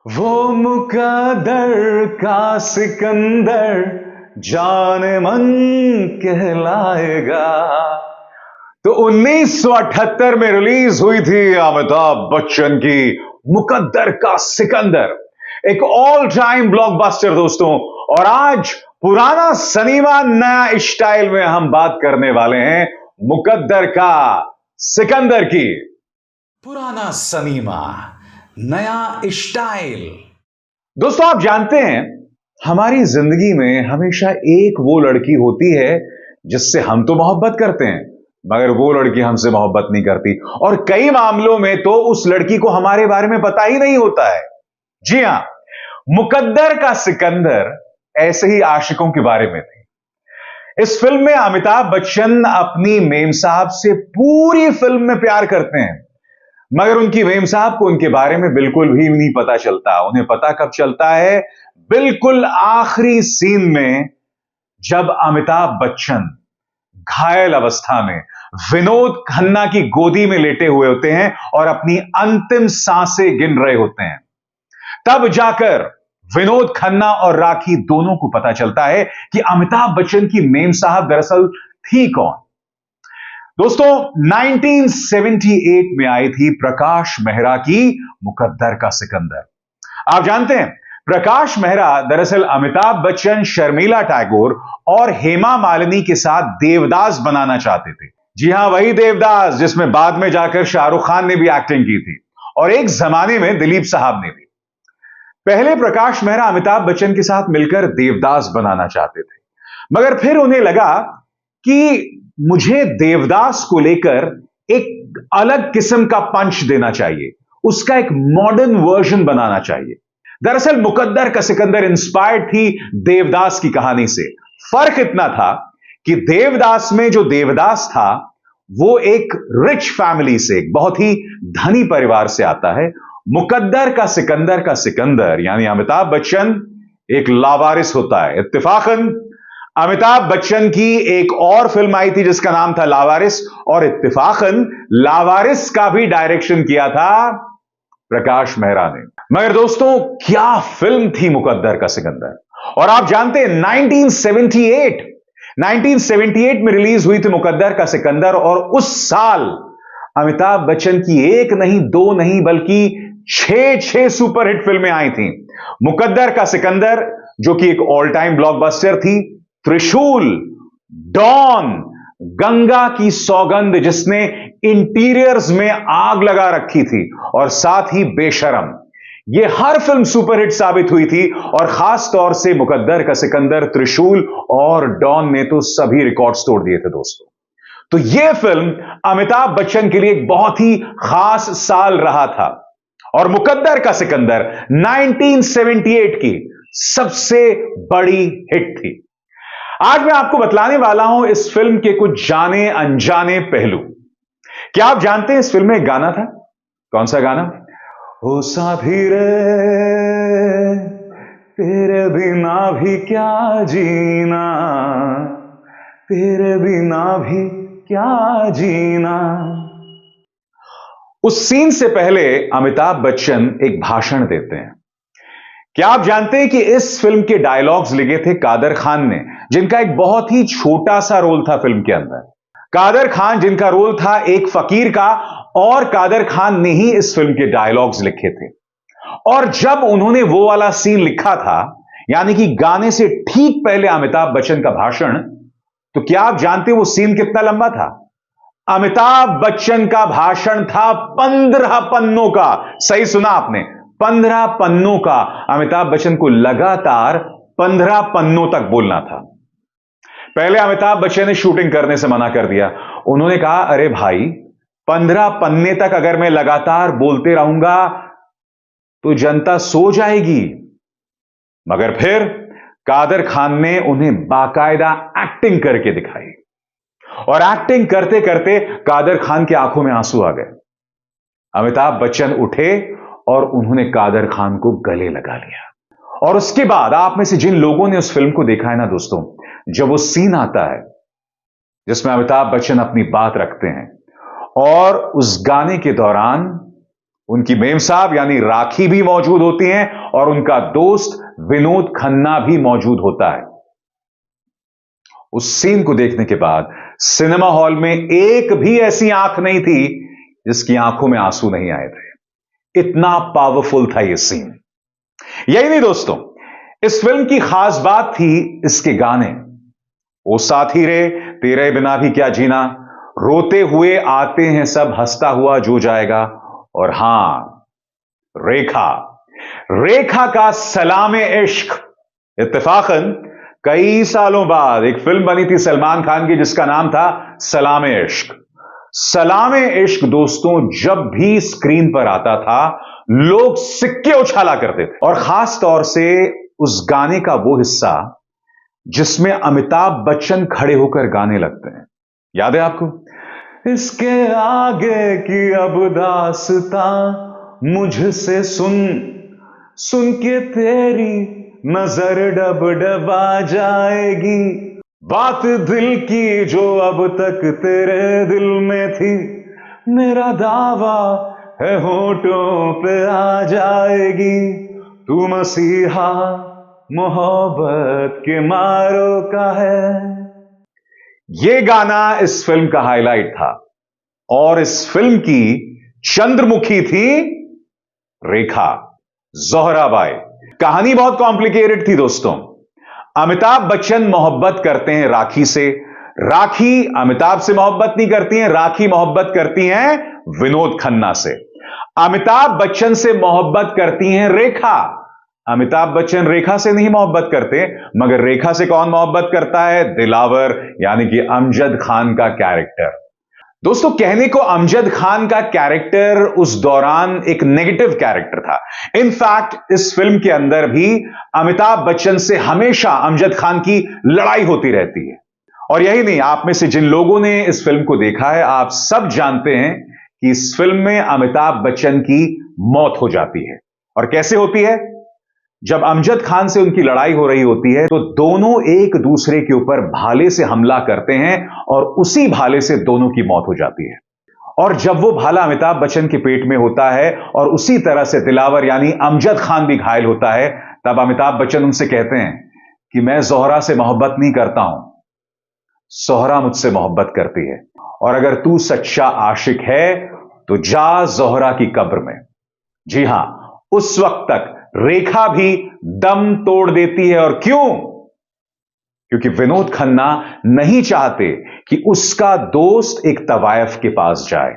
वो मुकद्दर का सिकंदर जान मन कहलाएगा। तो 1978 में रिलीज हुई थी अमिताभ बच्चन की मुकद्दर का सिकंदर, एक ऑल टाइम ब्लॉकबस्टर दोस्तों। और आज पुराना सनीमा नया स्टाइल में हम बात करने वाले हैं मुकद्दर का सिकंदर की। पुराना सनीमा नया स्टाइल। दोस्तों आप जानते हैं हमारी जिंदगी में हमेशा एक वो लड़की होती है जिससे हम तो मोहब्बत करते हैं मगर वो लड़की हमसे मोहब्बत नहीं करती, और कई मामलों में तो उस लड़की को हमारे बारे में पता ही नहीं होता है। जी हां, मुकद्दर का सिकंदर ऐसे ही आशिकों के बारे में थी। इस फिल्म में अमिताभ बच्चन अपनी मेम साहब से पूरी फिल्म में प्यार करते हैं, मगर उनकी मेम साहब को उनके बारे में बिल्कुल भी नहीं पता चलता। उन्हें पता कब चलता है? बिल्कुल आखिरी सीन में, जब अमिताभ बच्चन घायल अवस्था में विनोद खन्ना की गोदी में लेटे हुए होते हैं और अपनी अंतिम सांसें गिन रहे होते हैं। तब जाकर विनोद खन्ना और राखी दोनों को पता चलता है कि अमिताभ बच्चन की मेम साहब दरअसल थी कौन। दोस्तों 1978 में आई थी प्रकाश मेहरा की मुकद्दर का सिकंदर। आप जानते हैं प्रकाश मेहरा दरअसल अमिताभ बच्चन, शर्मिला टैगोर और हेमा मालिनी के साथ देवदास बनाना चाहते थे। जी हां, वही देवदास जिसमें बाद में जाकर शाहरुख खान ने भी एक्टिंग की थी और एक जमाने में दिलीप साहब ने भी। पहले प्रकाश मेहरा अमिताभ बच्चन के साथ मिलकर देवदास बनाना चाहते थे, मगर फिर उन्हें लगा कि मुझे देवदास को लेकर एक अलग किस्म का पंच देना चाहिए, उसका एक मॉडर्न वर्जन बनाना चाहिए। दरअसल मुकद्दर का सिकंदर इंस्पायर्ड थी देवदास की कहानी से। फर्क इतना था कि देवदास में जो देवदास था वो एक रिच फैमिली से, एक बहुत ही धनी परिवार से आता है। मुकद्दर का सिकंदर यानी अमिताभ बच्चन एक लावारिस होता है। इत्तेफाकन अमिताभ बच्चन की एक और फिल्म आई थी जिसका नाम था लावारिस, और इत्तेफाकन लावारिस का भी डायरेक्शन किया था प्रकाश मेहरा ने। मगर दोस्तों क्या फिल्म थी मुकद्दर का सिकंदर। और आप जानते हैं 1978 में रिलीज हुई थी मुकद्दर का सिकंदर, और उस साल अमिताभ बच्चन की एक नहीं, दो नहीं, बल्कि छह सुपरहिट फिल्में आई थी। मुकद्दर का सिकंदर जो कि एक ऑल टाइम ब्लॉकबस्टर थी, त्रिशूल, डॉन, गंगा की सौगंध जिसने इंटीरियर्स में आग लगा रखी थी, और साथ ही बेशरम, ये हर फिल्म सुपरहिट साबित हुई थी। और खास तौर से मुकद्दर का सिकंदर, त्रिशूल और डॉन ने तो सभी रिकॉर्ड्स तोड़ दिए थे दोस्तों। तो यह फिल्म अमिताभ बच्चन के लिए एक बहुत ही खास साल रहा था, और मुकद्दर का सिकंदर 1978 की सबसे बड़ी हिट थी। आज मैं आपको बतलाने वाला हूं इस फिल्म के कुछ जाने अनजाने पहलू। क्या आप जानते हैं इस फिल्म में एक गाना था? कौन सा गाना? ओ साथी रे तेरे बिना भी क्या जीना, तेरे बिना भी क्या जीना। उस सीन से पहले अमिताभ बच्चन एक भाषण देते हैं। क्या आप जानते हैं कि इस फिल्म के डायलॉग्स लिखे थे कादर खान ने, जिनका एक बहुत ही छोटा सा रोल था फिल्म के अंदर। कादर खान जिनका रोल था एक फकीर का, और कादर खान ने ही इस फिल्म के डायलॉग्स लिखे थे। और जब उन्होंने वो वाला सीन लिखा था, यानी कि गाने से ठीक पहले अमिताभ बच्चन का भाषण, तो क्या आप जानते हैं वो सीन कितना लंबा था? अमिताभ बच्चन का भाषण था 15 पन्नों का। सही सुना आपने, 15 पन्नों का। अमिताभ बच्चन को लगातार 15 पन्नों तक बोलना था। पहले अमिताभ बच्चन ने शूटिंग करने से मना कर दिया। उन्होंने कहा, अरे भाई 15 पन्ने तक अगर मैं लगातार बोलते रहूंगा तो जनता सो जाएगी। मगर फिर कादर खान ने उन्हें बाकायदा एक्टिंग करके दिखाई, और एक्टिंग करते करते कादर खान की आंखों में आंसू आ गए। अमिताभ बच्चन उठे और उन्होंने कादर खान को गले लगा लिया। और उसके बाद आप में से जिन लोगों ने उस फिल्म को देखा है ना दोस्तों, जब वो सीन आता है जिसमें अमिताभ बच्चन अपनी बात रखते हैं, और उस गाने के दौरान उनकी मेम साहब यानी राखी भी मौजूद होती हैं और उनका दोस्त विनोद खन्ना भी मौजूद होता है। उस सीन को देखने के बाद सिनेमा हॉल में एक भी ऐसी आंख नहीं थी जिसकी आंखों में आंसू नहीं आए थे। इतना पावरफुल था यह सीन। यही नहीं दोस्तों, इस फिल्म की खास बात थी इसके गाने। ओ साथी रे तेरे बिना भी क्या जीना, रोते हुए आते हैं सब, हंसता हुआ जो जाएगा, और हां रेखा, रेखा का सलामे इश्क। इत्तेफाकन कई सालों बाद एक फिल्म बनी थी सलमान खान की जिसका नाम था सलामे इश्क। सलामे इश्क दोस्तों जब भी स्क्रीन पर आता था लोग सिक्के उछाला करते थे, और खास तौर से उस गाने का वो हिस्सा जिसमें अमिताभ बच्चन खड़े होकर गाने लगते हैं। याद है आपको? इसके आगे की अब दास्तां मुझसे सुन, सुन के तेरी नजर डब डबा जाएगी, बात दिल की जो अब तक तेरे दिल में थी, मेरा दावा है होठों पे आ जाएगी, तू मसीहा मोहब्बत के मारो का है। यह गाना इस फिल्म का हाईलाइट था, और इस फिल्म की चंद्रमुखी थी रेखा, ज़ोहराबाई। कहानी बहुत कॉम्प्लिकेटेड थी दोस्तों। अमिताभ बच्चन मोहब्बत करते हैं राखी से, राखी अमिताभ से मोहब्बत नहीं करती हैं, राखी मोहब्बत करती हैं विनोद खन्ना से। अमिताभ बच्चन से मोहब्बत करती हैं रेखा, अमिताभ बच्चन रेखा से नहीं मोहब्बत करते, मगर रेखा से कौन मोहब्बत करता है? दिलावर यानी कि अमजद खान का कैरेक्टर। दोस्तों कहने को अमजद खान का कैरेक्टर उस दौरान एक नेगेटिव कैरेक्टर था। इनफैक्ट इस फिल्म के अंदर भी अमिताभ बच्चन से हमेशा अमजद खान की लड़ाई होती रहती है। और यही नहीं, आप में से जिन लोगों ने इस फिल्म को देखा है आप सब जानते हैं कि इस फिल्म में अमिताभ बच्चन की मौत हो जाती है। और कैसे होती है? जब अमजद खान से उनकी लड़ाई हो रही होती है तो दोनों एक दूसरे के ऊपर भाले से हमला करते हैं और उसी भाले से दोनों की मौत हो जाती है। और जब वो भाला अमिताभ बच्चन के पेट में होता है और उसी तरह से दिलावर यानी अमजद खान भी घायल होता है, तब अमिताभ बच्चन उनसे कहते हैं कि मैं ज़ोहरा से मोहब्बत नहीं करता हूं, ज़ोहरा मुझसे मोहब्बत करती है, और अगर तू सच्चा आशिक है तो जा ज़ोहरा की कब्र में। जी हां, उस वक्त तक रेखा भी दम तोड़ देती है। और क्यों? क्योंकि विनोद खन्ना नहीं चाहते कि उसका दोस्त एक तवायफ के पास जाए।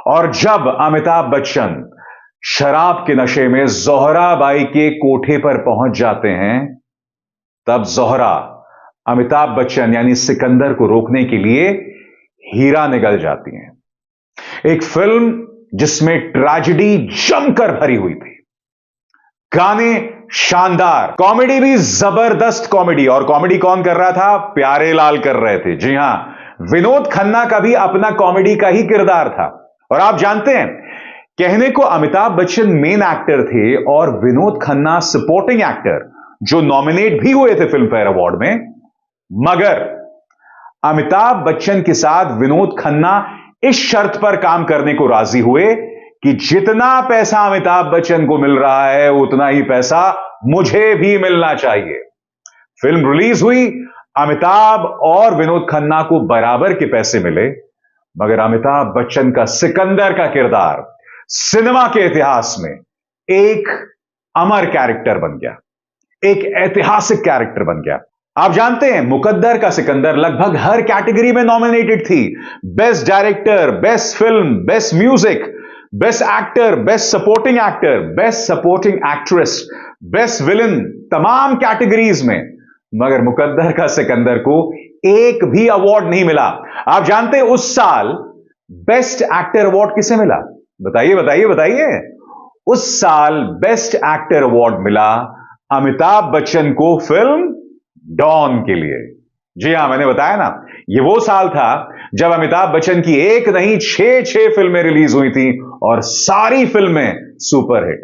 और जब अमिताभ बच्चन शराब के नशे में ज़ोहराबाई के कोठे पर पहुंच जाते हैं, तब ज़ोहरा अमिताभ बच्चन यानी सिकंदर को रोकने के लिए हीरा निगल जाती हैं। एक फिल्म जिसमें ट्रेजेडी जमकर भरी हुई थी, गाने शानदार, कॉमेडी भी जबरदस्त कॉमेडी। और कॉमेडी कौन कर रहा था? प्यारे लाल कर रहे थे। जी हां, विनोद खन्ना का भी अपना कॉमेडी का ही किरदार था। और आप जानते हैं, कहने को अमिताभ बच्चन मेन एक्टर थे और विनोद खन्ना सपोर्टिंग एक्टर, जो नॉमिनेट भी हुए थे फिल्म फेयर अवार्ड में, मगर अमिताभ बच्चन के साथ विनोद खन्ना इस शर्त पर काम करने को राजी हुए कि जितना पैसा अमिताभ बच्चन को मिल रहा है उतना ही पैसा मुझे भी मिलना चाहिए। फिल्म रिलीज हुई, अमिताभ और विनोद खन्ना को बराबर के पैसे मिले, मगर अमिताभ बच्चन का सिकंदर का किरदार सिनेमा के इतिहास में एक अमर कैरेक्टर बन गया, एक ऐतिहासिक कैरेक्टर बन गया। आप जानते हैं, मुकद्दर का सिकंदर लगभग हर कैटेगरी में नॉमिनेटेड थी। Best director, best film, best music, best actor, best supporting actor, best supporting actress, best villain, तमाम कैटेगरीज में, मगर मुकद्दर का सिकंदर को एक भी अवार्ड नहीं मिला। आप जानते हैं उस साल बेस्ट एक्टर अवार्ड किसे मिला? बताइए बताइए बताइए। उस साल बेस्ट एक्टर अवार्ड मिला अमिताभ बच्चन को फिल्म डॉन के लिए। जी हां, मैंने बताया ना, यह वो साल था जब अमिताभ बच्चन की एक नहीं 6 फिल्में रिलीज हुई थी और सारी फिल्में सुपरहिट।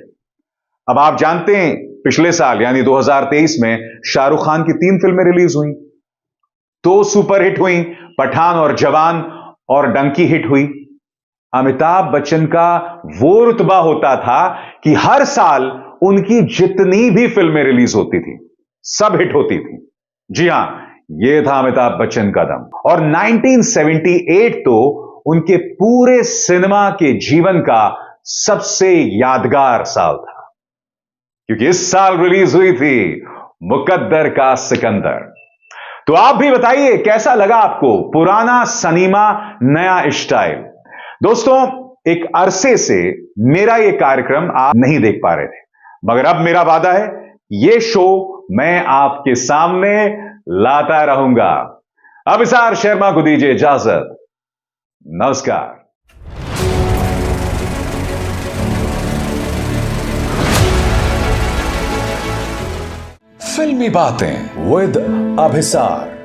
अब आप जानते हैं पिछले साल यानी 2023 में शाहरुख खान की 3 फिल्में रिलीज हुई, 2 सुपरहिट हुई, पठान और जवान, और डंकी हिट हुई। अमिताभ बच्चन का वो रुतबा होता था कि हर साल उनकी जितनी भी फिल्में रिलीज होती थी सब हिट होती थी। जी हां, यह था अमिताभ बच्चन का दम। और 1978 तो उनके पूरे सिनेमा के जीवन का सबसे यादगार साल था, क्योंकि इस साल रिलीज हुई थी मुकद्दर का सिकंदर। तो आप भी बताइए कैसा लगा आपको पुराना सनीमा नया स्टाइल। दोस्तों, एक अरसे से मेरा यह कार्यक्रम आप नहीं देख पा रहे थे, मगर अब मेरा वादा है यह शो मैं आपके सामने लाता रहूंगा। अभिसार शर्मा को दीजिए इजाजत। नमस्कार। फिल्मी बातें विद अभिसार।